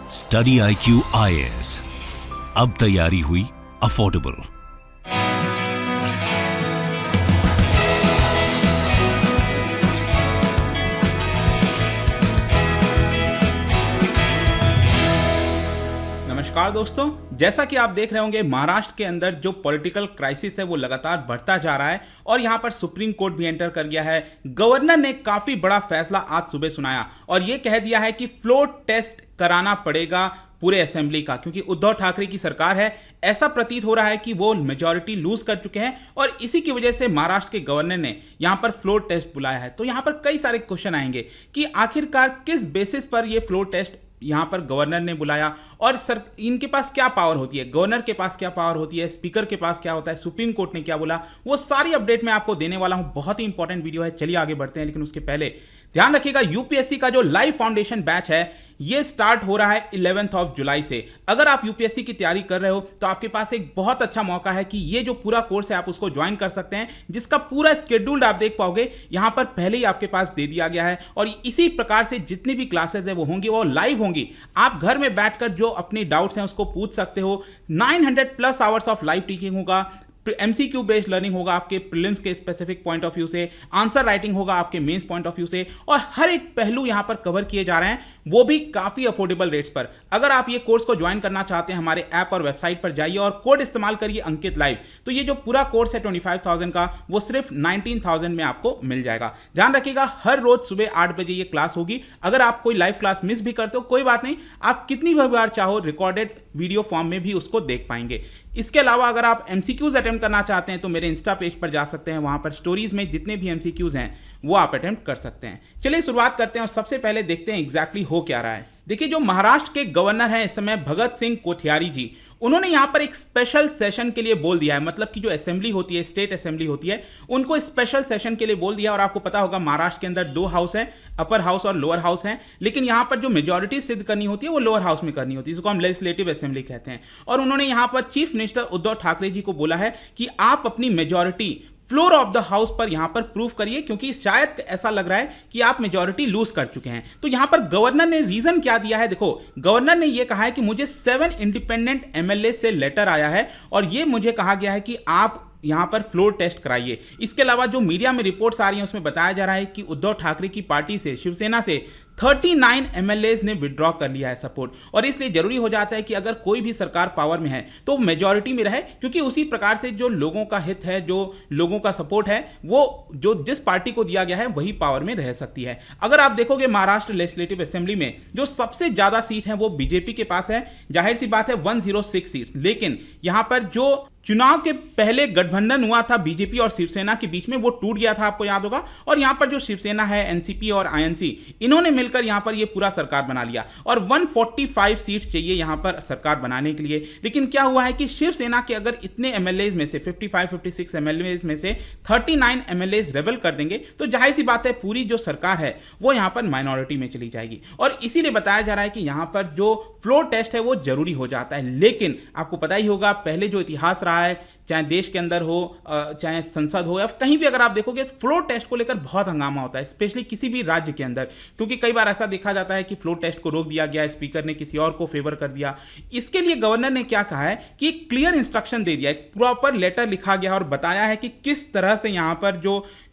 Study IQ IAS, अब तैयारी हुई अफोर्डेबल। नमस्कार दोस्तों, जैसा कि आप देख रहे होंगे महाराष्ट्र के अंदर जो पॉलिटिकल क्राइसिस है वो लगातार बढ़ता जा रहा है और यहां पर सुप्रीम कोर्ट भी एंटर कर गया है। गवर्नर ने काफी बड़ा फैसला आज सुबह सुनाया और यह कह दिया है कि फ्लोर टेस्ट कराना पड़ेगा पूरे असेंबली का, क्योंकि उद्धव ठाकरे की सरकार है। ऐसा प्रतीत हो रहा है कि वो मेजॉरिटी लूज कर चुके हैं और इसी की वजह से महाराष्ट्र के गवर्नर ने यहां पर फ्लोर टेस्ट बुलाया है। तो यहां पर कई सारे क्वेश्चन आएंगे कि आखिरकार किस बेसिस पर यह फ्लोर टेस्ट यहां पर गवर्नर ने बुलाया और सर इनके पास क्या पावर होती है, गवर्नर के पास क्या पावर होती है, स्पीकर के पास क्या होता है, सुप्रीम कोर्ट ने क्या बोला, वो सारी अपडेट मैं आपको देने वाला हूं। बहुत ही इंपॉर्टेंट वीडियो है, चलिए आगे बढ़ते हैं। लेकिन उसके पहले ध्यान रखिएगा, यूपीएससी का जो लाइव फाउंडेशन बैच है ये स्टार्ट हो रहा है 11 जुलाई से। अगर आप यूपीएससी की तैयारी कर रहे हो तो आपके पास एक बहुत अच्छा मौका है कि ये जो पूरा कोर्स है आप उसको ज्वाइन कर सकते हैं, जिसका पूरा स्केड्यूल्ड आप देख पाओगे यहां पर पहले ही आपके पास दे दिया गया है। और इसी प्रकार से जितनी भी क्लासेस है वो होंगी, वो लाइव होंगी। आप घर में बैठकर जो अपनी डाउट्स हैं उसको पूछ सकते हो। 900+ आवर्स ऑफ लाइव टीचिंग होगा, एमसीक्यू बेस्ड लर्निंग होगा आपके प्रीलिम्स के स्पेसिफिक पॉइंट ऑफ व्यू से, आंसर राइटिंग होगा आपके मेंस पॉइंट ऑफ व्यू से, और हर एक पहलू यहां पर कवर किए जा रहे हैं, वो भी काफी अफोर्डेबल रेट्स पर। अगर आप ये कोर्स को ज्वाइन करना चाहते हैं हमारे ऐप और वेबसाइट पर जाइए और कोड इस्तेमाल करिए अंकित लाइव, तो ये जो पूरा कोर्स है 25,000 का वो सिर्फ 19,000 में आपको मिल जाएगा। ध्यान रखिएगा, हर रोज सुबह 8 बजे ये क्लास होगी। अगर आप कोई लाइव क्लास मिस भी करते हो कोई बात नहीं, आप कितनी भी बार चाहो रिकॉर्डेड वीडियो फॉर्म में भी उसको देख पाएंगे। इसके अलावा अगर आप एमसीक्यूज अटेम्प्ट करना चाहते हैं तो मेरे इंस्टा पेज पर जा सकते हैं, वहां पर स्टोरीज में जितने भी एमसीक्यूज हैं वो आप अटेम्प्ट कर सकते हैं। चलिए शुरुआत करते हैं और सबसे पहले देखते हैं एग्जैक्टली हो क्या रहा है। देखिए, जो महाराष्ट्र के गवर्नर हैं इस समय भगत सिंह कोश्यारी जी, उन्होंने यहां पर एक स्पेशल सेशन के लिए बोल दिया है। मतलब कि जो असेंबली होती है, स्टेट असेंबली होती है, उनको स्पेशल सेशन के लिए बोल दिया। और आपको पता होगा महाराष्ट्र के अंदर 2 हाउस है, अपर हाउस और लोअर हाउस है, लेकिन यहां पर जो मेजॉरिटी सिद्ध करनी होती है वो लोअर हाउस में करनी होती है, जिसको हम लेजिस्लेटिव असेंबली कहते हैं। और उन्होंने यहां पर चीफ मिनिस्टर उद्धव ठाकरे जी को बोला है कि आप अपनी majority floor of the house पर यहां पर प्रूव करिए, क्योंकि शायद ऐसा लग रहा है कि आप मेजॉरिटी लूज कर चुके हैं। तो यहां पर गवर्नर ने रीजन क्या दिया है, देखो गवर्नर ने यह कहा है कि मुझे 7 इंडिपेंडेंट एमएलए से लेटर आया है और यह मुझे कहा गया है कि आप यहां पर फ्लोर टेस्ट कराइए। इसके अलावा जो मीडिया में रिपोर्ट्स आ रही हैं उसमें बताया जा रहा है कि उद्धव ठाकरे की पार्टी से, शिवसेना से 39 एमएलएज ने विड्रॉ कर लिया है सपोर्ट। और इसलिए जरूरी हो जाता है कि अगर कोई भी सरकार पावर में है तो मेजॉरिटी में रहे, क्योंकि उसी प्रकार से जो लोगों का हित है, जो लोगों का सपोर्ट है, वो जो जिस पार्टी को दिया गया है वही पावर में रह सकती है। अगर आप देखोगे महाराष्ट्र लेजिस्लेटिव असेंबली में जो सबसे ज्यादा सीट है वो बीजेपी के पास है, जाहिर सी बात है 106 सीट्स। लेकिन यहां पर जो चुनाव के पहले गठबंधन हुआ था बीजेपी और शिवसेना के बीच में, वो टूट गया था, आपको याद होगा। और यहां पर जो शिवसेना है, एनसीपी और आईएनसी, इन्होंने मिलकर यहां पर ये पूरा सरकार बना लिया और 145 सीट्स चाहिए यहां पर सरकार बनाने के लिए। लेकिन क्या हुआ है कि शिवसेना के अगर इतने एमएलएज में से 55-56 एमएलएज में से 39 एमएलएज रेबल कर देंगे तो जाहिर सी बात है पूरी जो सरकार है वो यहां पर माइनॉरिटी में चली जाएगी। और इसीलिए बताया जा रहा है कि यहां पर जो फ्लोर टेस्ट है वो जरूरी हो जाता है। लेकिन आपको पता ही होगा पहले जो इतिहास रहा है, चाहे देश के अंदर हो चाहे संसद हो या कहीं भी, अगर आप देखोगे फ्लोर टेस्ट को लेकर बहुत हंगामा होता है, स्पेशली किसी भी राज्य के अंदर, क्योंकि कई बार ऐसा देखा जाता है कि फ्लोर टेस्ट को रोक दिया गया, स्पीकर ने किसी और को फेवर कर दिया। इसके लिए गवर्नर ने क्या कहा है कि क्लियर इंस्ट्रक्शन दे दिया, एक प्रॉपर लेटर लिखा गया और बताया है कि किस तरह से यहां पर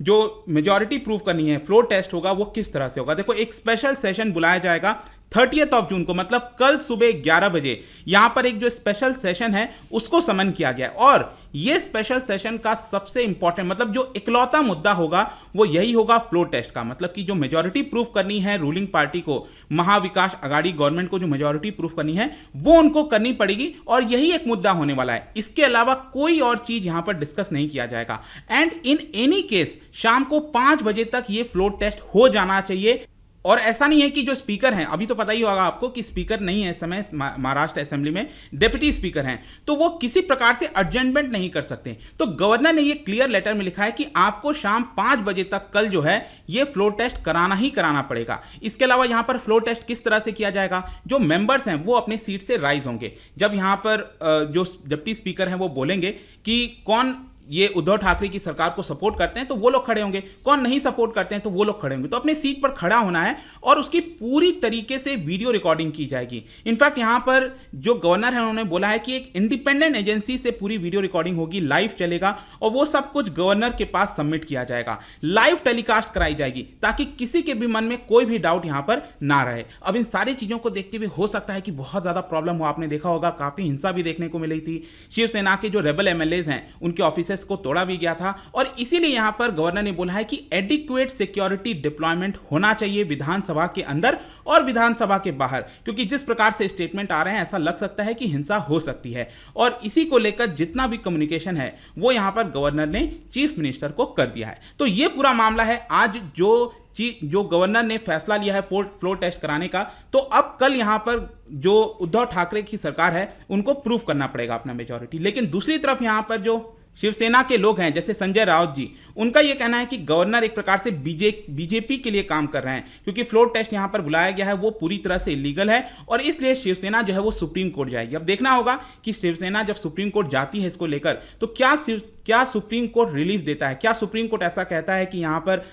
जो मेजॉरिटी प्रूव करनी है, फ्लोर टेस्ट होगा वो किस तरह से होगा। देखो, एक स्पेशल सेशन बुलाया जाएगा 30 जून को, मतलब कल सुबह 11 बजे यहां पर एक जो स्पेशल सेशन है उसको समन किया गया। और यह स्पेशल सेशन का सबसे इंपॉर्टेंट, मतलब जो इकलौता मुद्दा होगा वो यही होगा फ्लोर टेस्ट का। मतलब कि जो मेजॉरिटी प्रूफ करनी है रूलिंग पार्टी को, महाविकास आघाड़ी गवर्नमेंट को जो मेजॉरिटी प्रूफ करनी है वो उनको करनी पड़ेगी और यही एक मुद्दा होने वाला है। इसके अलावा कोई और चीज यहां पर डिस्कस नहीं किया जाएगा। एंड इन एनी केस शाम को 5 बजे तक ये फ्लोर टेस्ट हो जाना चाहिए। और ऐसा नहीं है कि जो स्पीकर हैं, अभी तो पता ही होगा आपको कि स्पीकर नहीं है इस समय महाराष्ट्र असेंबली में, डिप्टी स्पीकर हैं, तो वो किसी प्रकार से एडजमेंट नहीं कर सकते। तो गवर्नर ने ये क्लियर लेटर में लिखा है कि आपको शाम 5 बजे तक कल जो है ये फ्लोर टेस्ट कराना ही कराना पड़ेगा। इसके अलावा यहां पर फ्लोर टेस्ट किस तरह से किया जाएगा, जो मेंबर्स हैं वो अपने सीट से राइज होंगे। जब यहां पर जो डिप्टी स्पीकर हैं वो बोलेंगे कि कौन ये उद्धव ठाकरे की सरकार को सपोर्ट करते हैं तो वो लोग खड़े होंगे, कौन नहीं सपोर्ट करते हैं तो वो लोग खड़े होंगे। तो अपने सीट पर खड़ा होना है और उसकी पूरी तरीके से वीडियो रिकॉर्डिंग की जाएगी। इनफैक्ट यहां पर जो गवर्नर है उन्होंने बोला है कि एक इंडिपेंडेंट एजेंसी से पूरी वीडियो रिकॉर्डिंग होगी, लाइव चलेगा और वो सब कुछ गवर्नर के पास सबमिट किया जाएगा, लाइव टेलीकास्ट कराई जाएगी ताकि किसी के भी मन में कोई भी डाउट यहां पर ना रहे। अब इन सारी चीजों को देखते हुए हो सकता है कि बहुत ज्यादा प्रॉब्लम हो। आपने देखा होगा काफी हिंसा भी देखने को मिली थी, शिवसेना के जो रेबल एमएलएज हैं उनके ऑफिस को तोड़ा भी गया था और इसीलिए यहां पर गवर्नर ने बोला है कि एडिक्वेट सिक्योरिटी डिप्लॉयमेंट होना चाहिए विधानसभा के अंदर और विधानसभा के बाहर, क्योंकि जिस प्रकार से स्टेटमेंट आ रहे हैं ऐसा लग सकता है कि हिंसा हो सकती है। और इसी को लेकर जितना भी कम्युनिकेशन है वो यहां पर गवर्नर ने चीफ मिनिस्टर को कर दिया है। तो यह पूरा मामला है। आज जो गवर्नर ने फैसला लिया है फ्लोर टेस्ट कराने का, तो अब कल यहां पर जो उद्धव ठाकरे की सरकार है उनको प्रूफ करना पड़ेगा अपना मेजॉरिटी। लेकिन दूसरी तरफ यहां पर जो शिवसेना के लोग हैं जैसे संजय राउत जी, उनका यह कहना है कि गवर्नर एक प्रकार से बीजेपी के लिए काम कर रहे हैं, क्योंकि फ्लोर टेस्ट यहां पर बुलाया गया है वो पूरी तरह से इलीगल है और इसलिए शिवसेना जो है वो सुप्रीम कोर्ट जाएगी। अब देखना होगा कि शिवसेना जब सुप्रीम कोर्ट जाती है इसको लेकर तो क्या सुप्रीम कोर्ट रिलीफ देता है, क्या सुप्रीम कोर्ट ऐसा कहता है कि यहां पर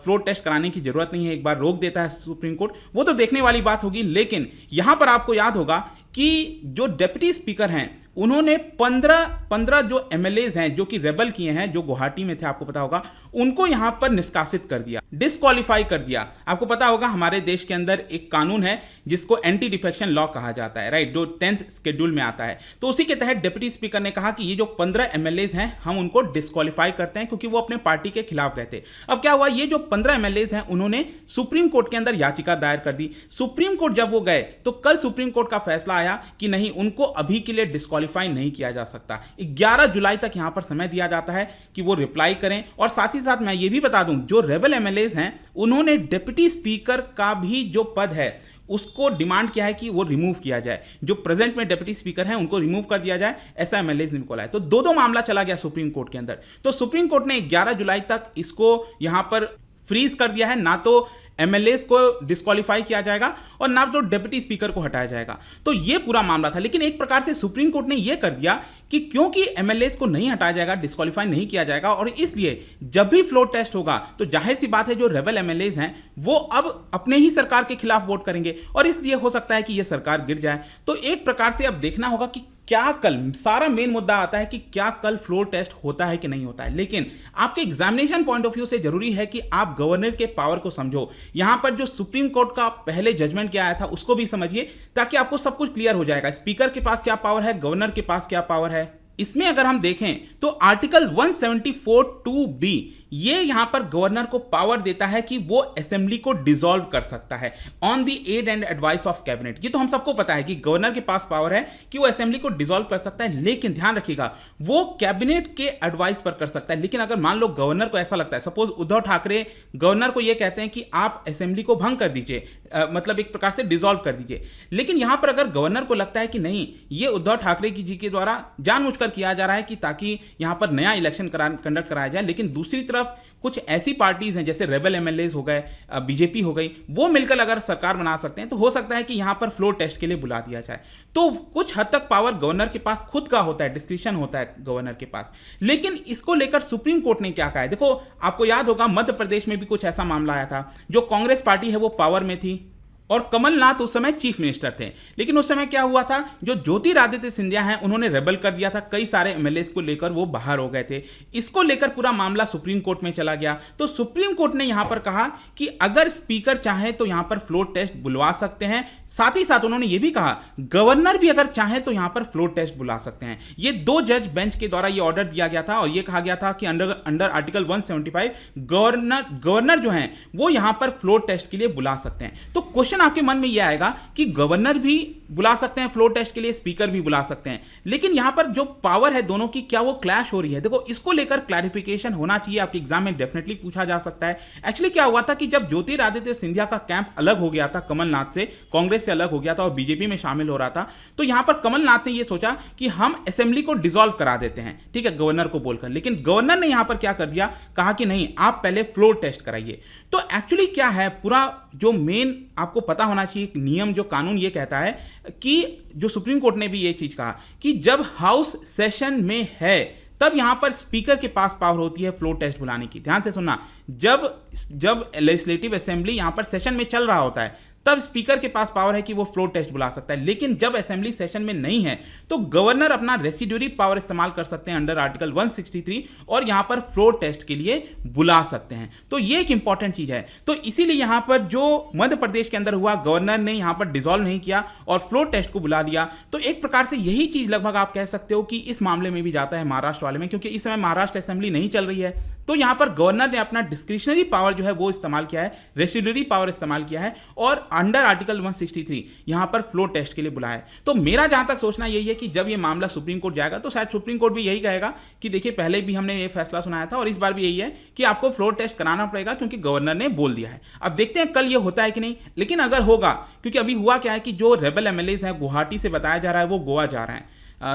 फ्लोर टेस्ट कराने की जरूरत नहीं है, एक बार रोक देता है सुप्रीम कोर्ट, वो तो देखने वाली बात होगी। लेकिन यहां पर आपको याद होगा कि जो डिप्टी स्पीकर हैं उन्होंने 15 जो एमएलएज हैं जो कि रेबल किए हैं, जो गुवाहाटी में थे, आपको पता होगा, उनको यहां पर निष्कासित कर दिया, डिस्क्वालीफाई कर दिया। आपको पता होगा हमारे देश के अंदर एक कानून है जिसको एंटी डिफेक्शन लॉ कहा जाता है, राइट, जो 10th शेड्यूल में आता है। तो उसी के तहत डिप्टी स्पीकर ने कहा कि ये जो 15 एमएलएज हैं हम उनको डिस्क्वालीफाई करते हैं क्योंकि वो अपने पार्टी के खिलाफ गए थे। अब क्या हुआ, ये जो 15 एमएलएज हैं उन्होंने सुप्रीम कोर्ट के अंदर याचिका दायर कर दी। सुप्रीम कोर्ट जब वो गए तो कल सुप्रीम कोर्ट का फैसला आया कि नहीं, उनको अभी के लिए डिस्क्वालीफाई नहीं किया जा सकता। 11 जुलाई तक यहां पर समय दिया जाता है कि वो रिप्लाई करें। और साथ ही साथ मैं ये भी बता दूं, जो रेबल एमएलएज हैं उन्होंने डिप्टी स्पीकर का भी जो पद है उसको डिमांड किया है कि वो रिमूव किया जाए, जो प्रेजेंट में डिप्टी स्पीकर हैं उनको रिमूव कर दिया जाए, ऐसा एमएलएज ने बोला है। तो दो मामला चला गया सुप्रीम कोर्ट के अंदर। तो सुप्रीम कोर्ट ने 11 जुलाई तक इसको यहां पर फ्रीज कर दिया है, ना तो एमएलएज को डिस्क्वालीफाई किया जाएगा और ना तो डिप्टी स्पीकर को हटाया जाएगा। तो यह पूरा मामला था। लेकिन एक प्रकार से सुप्रीम कोर्ट ने यह कर दिया कि क्योंकि एमएलएज को नहीं हटाया जाएगा, डिस्क्वालीफाई नहीं किया जाएगा, और इसलिए जब भी फ्लोर टेस्ट होगा तो जाहिर सी बात है जो रेबल एमएलएज हैं वो अब अपने ही सरकार के खिलाफ वोट करेंगे और इसलिए हो सकता है कि यह सरकार गिर जाए। तो एक प्रकार से अब देखना होगा कि क्या कल, सारा मेन मुद्दा आता है कि क्या कल फ्लोर टेस्ट होता है कि नहीं होता है। लेकिन आपके एग्जामिनेशन पॉइंट ऑफ व्यू से जरूरी है कि आप गवर्नर के पावर को समझो। यहां पर जो सुप्रीम कोर्ट का पहले जजमेंट क्या आया था उसको भी समझिए ताकि आपको सब कुछ क्लियर हो जाएगा। स्पीकर के पास क्या पावर है, गवर्नर के पास क्या पावर है। इसमें अगर हम देखें तो आर्टिकल 174(2)(b ये यहां पर गवर्नर को पावर देता है कि वो असेंबली को डिसॉल्व कर सकता है on the aid and advice of cabinet. ये तो हम सबको पता है कि गवर्नर के पास पावर है कि वो असेंबली को डिसॉल्व कर सकता है, लेकिन ध्यान रखिएगा वो कैबिनेट के एडवाइस पर कर सकता है। लेकिन अगर मान लो गवर्नर को ऐसा लगता है, सपोज उद्धव ठाकरे गवर्नर को ये कहते हैं कि आप असेंबली को भंग कर दीजिए, मतलब एक प्रकार से डिसॉल्व कर दीजिए, लेकिन यहां पर अगर गवर्नर को लगता है कि नहीं, ये उद्धव ठाकरे जी के द्वारा जानबूझकर किया जा रहा है कि ताकि यहां पर नया इलेक्शन कंडक्ट कराया जाए, लेकिन दूसरी तरफ कुछ ऐसी पार्टीज हैं जैसे रेबल एमएलएज हो गए, बीजेपी हो गई, वो मिलकर अगर सरकार बना सकते हैं तो हो सकता है कि यहां पर फ्लोर टेस्ट के लिए बुला दिया जाए। तो कुछ हद तक पावर गवर्नर के पास खुद का होता है, डिस्क्रिप्शन होता है गवर्नर के पास। लेकिन इसको लेकर सुप्रीम कोर्ट ने क्या कहा है, देखो आपको याद होगा मध्य प्रदेश में भी कुछ ऐसा मामला आया था। जो कांग्रेस पार्टी है वो पावर में थी और कमलनाथ उस समय चीफ मिनिस्टर थे, लेकिन उस समय क्या हुआ था, जो ज्योतिरादित्य सिंधिया हैं उन्होंने रेबल कर दिया था, कई सारे एमएलएस को लेकर वो बाहर हो गए थे। इसको लेकर पूरा मामला सुप्रीम कोर्ट में चला गया। तो सुप्रीम कोर्ट ने यहां पर कहा कि अगर स्पीकर चाहे तो यहां पर फ्लोर टेस्ट बुलवा सकते हैं। साथ ही साथ उन्होंने ये भी कहा गवर्नर भी अगर चाहे तो यहां पर फ्लोर टेस्ट बुला सकते हैं। ये 2 जज बेंच के द्वारा ये ऑर्डर दिया गया था और ये कहा गया था कि अंडर आर्टिकल 175 गवर्नर जो हैं वो यहां पर फ्लोर टेस्ट के लिए बुला सकते हैं। तो क्वेश्चन आपके मन में यह आएगा कि गवर्नर भी बुला सकते हैं फ्लोर टेस्ट के लिए, स्पीकर भी बुला सकते हैं, लेकिन यहां पर जो पावर है दोनों की क्या वो क्लैश हो रही है। देखो इसको लेकर क्लैरिफिकेशन होना चाहिए, आपके एग्जाम में डेफिनेटली पूछा जा सकता है। एक्चुअली क्या हुआ था कि जब ज्योतिरादित्य सिंधिया का कैंप अलग हो गया था कमलनाथ से, कांग्रेस से अलग हो गया था और बीजेपी में शामिल हो रहा था, तो यहां पर कमलनाथ ने यह सोचा कि हम असेंबली को डिसॉल्व करा देते हैं, ठीक है, गवर्नर को बोलकर। लेकिन गवर्नर ने यहां पर क्या कर दिया, कहा कि नहीं आप पहले फ्लोर टेस्ट कराइए। तो एक्चुअली क्या है, पूरा जो मेन आपको पता होना चाहिए नियम, जो कानून ये कहता है कि जो सुप्रीम कोर्ट ने भी ये चीज कहा कि जब हाउस सेशन में है तब यहां पर स्पीकर के पास पावर होती है फ्लोर टेस्ट बुलाने की। ध्यान से सुनना, जब लेजिस्लेटिव असेंबली यहां पर सेशन में चल रहा होता है तब स्पीकर के पास पावर है कि वो फ्लोर टेस्ट बुला सकता है, लेकिन जब असेंबली सेशन में नहीं है तो गवर्नर अपना रेसिड्यूरी पावर इस्तेमाल कर सकते हैं अंडर आर्टिकल 163 और यहां पर फ्लोर टेस्ट के लिए बुला सकते हैं। तो ये एक इंपॉर्टेंट चीज है। तो इसीलिए यहां पर जो मध्य प्रदेश के अंदर हुआ, गवर्नर ने यहां पर डिसॉल्व नहीं किया और फ्लोर टेस्ट को बुला लिया। तो एक प्रकार से यही चीज लगभग आप कह सकते हो कि इस मामले में भी जाता है महाराष्ट्र वाले में, क्योंकि इस समय महाराष्ट्र असेंबली नहीं चल रही है। तो यहां पर गवर्नर ने अपना डिस्क्रिशनरी पावर जो है वो इस्तेमाल किया है, रेसिड्यूरी पावर इस्तेमाल किया है और अंडर आर्टिकल 163 यहां पर फ्लोर टेस्ट के लिए बुलाया है। तो मेरा जहां तक सोचना यही है कि जब ये मामला सुप्रीम कोर्ट जाएगा तो शायद सुप्रीम कोर्ट भी यही कहेगा कि देखिए पहले भी हमने ये फैसला सुनाया था और इस बार भी यही है कि आपको फ्लोर टेस्ट कराना पड़ेगा क्योंकि गवर्नर ने बोल दिया है। अब देखते हैं कल ये होता है कि नहीं, लेकिन अगर होगा, क्योंकि अभी हुआ क्या है कि जो रेबल एमएलएज हैं गुवाहाटी से बताया जा रहा है वो गोवा जा रहे हैं,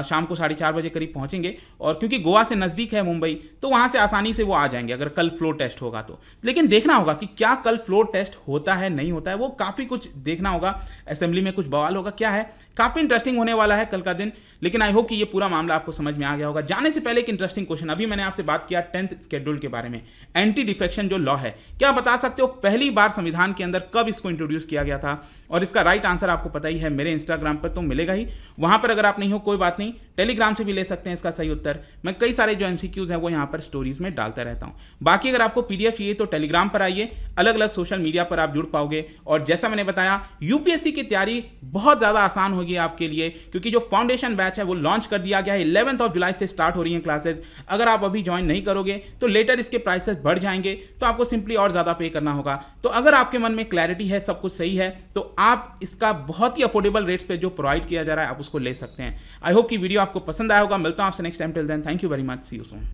शाम को 4:30 बजे करीब पहुंचेंगे और क्योंकि गोवा से नज़दीक है मुंबई तो वहां से आसानी से वो आ जाएंगे अगर कल फ्लोर टेस्ट होगा तो। लेकिन देखना होगा कि क्या कल फ्लोर टेस्ट होता है नहीं होता है, वो काफ़ी कुछ देखना होगा। असेंबली में कुछ बवाल होगा, क्या है, काफ़ी इंटरेस्टिंग होने वाला है कल का दिन। लेकिन आई होप कि ये पूरा मामला आपको समझ में आ गया होगा। जाने से पहले एक इंटरेस्टिंग क्वेश्चन, अभी मैंने आपसे बात किया 10th शेड्यूल के बारे में, एंटी डिफेक्शन जो लॉ है, क्या बता सकते हो पहली बार संविधान के अंदर कब इसको इंट्रोड्यूस किया गया था? और इसका राइट आंसर आपको पता ही है, मेरे इंस्टाग्राम पर तो मिलेगा ही, वहां पर अगर आप नहीं हो कोई बात नहीं, टेलीग्राम से भी ले सकते हैं इसका सही उत्तर। मैं कई सारे जो एमसीक्यूज हैं वो यहाँ पर स्टोरीज में डालता रहता हूँ। बाकी अगर आपको पीडीएफ चाहिए तो टेलीग्राम पर आइए, अलग अलग सोशल मीडिया पर आप जुड़ पाओगे। और जैसा मैंने बताया यूपीएससी की तैयारी बहुत ज़्यादा आसान होगी आपके लिए, क्योंकि जो फाउंडेशन बैच है वो लॉन्च कर दिया गया है। 11 जुलाई से स्टार्ट हो रही हैं क्लासेस। अगर आप अभी ज्वाइन नहीं करोगे तो लेटर इसके प्राइसेस बढ़ जाएंगे, तो आपको सिंपली और ज़्यादा पे करना होगा। तो अगर आपके मन में क्लैरिटी है, सब कुछ सही है, तो आप इसका बहुत ही अफोर्डेबल रेट्स पे जो प्रोवाइड किया जा रहा है आप उसको ले सकते हैं। आई होप कि वीडियो आपको पसंद आया होगा। मिलता हूं आपसे next time. Till then, thank you very much, see you soon.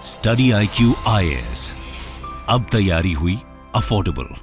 Study IQ IAS, अब तैयारी हुई अफोर्डेबल।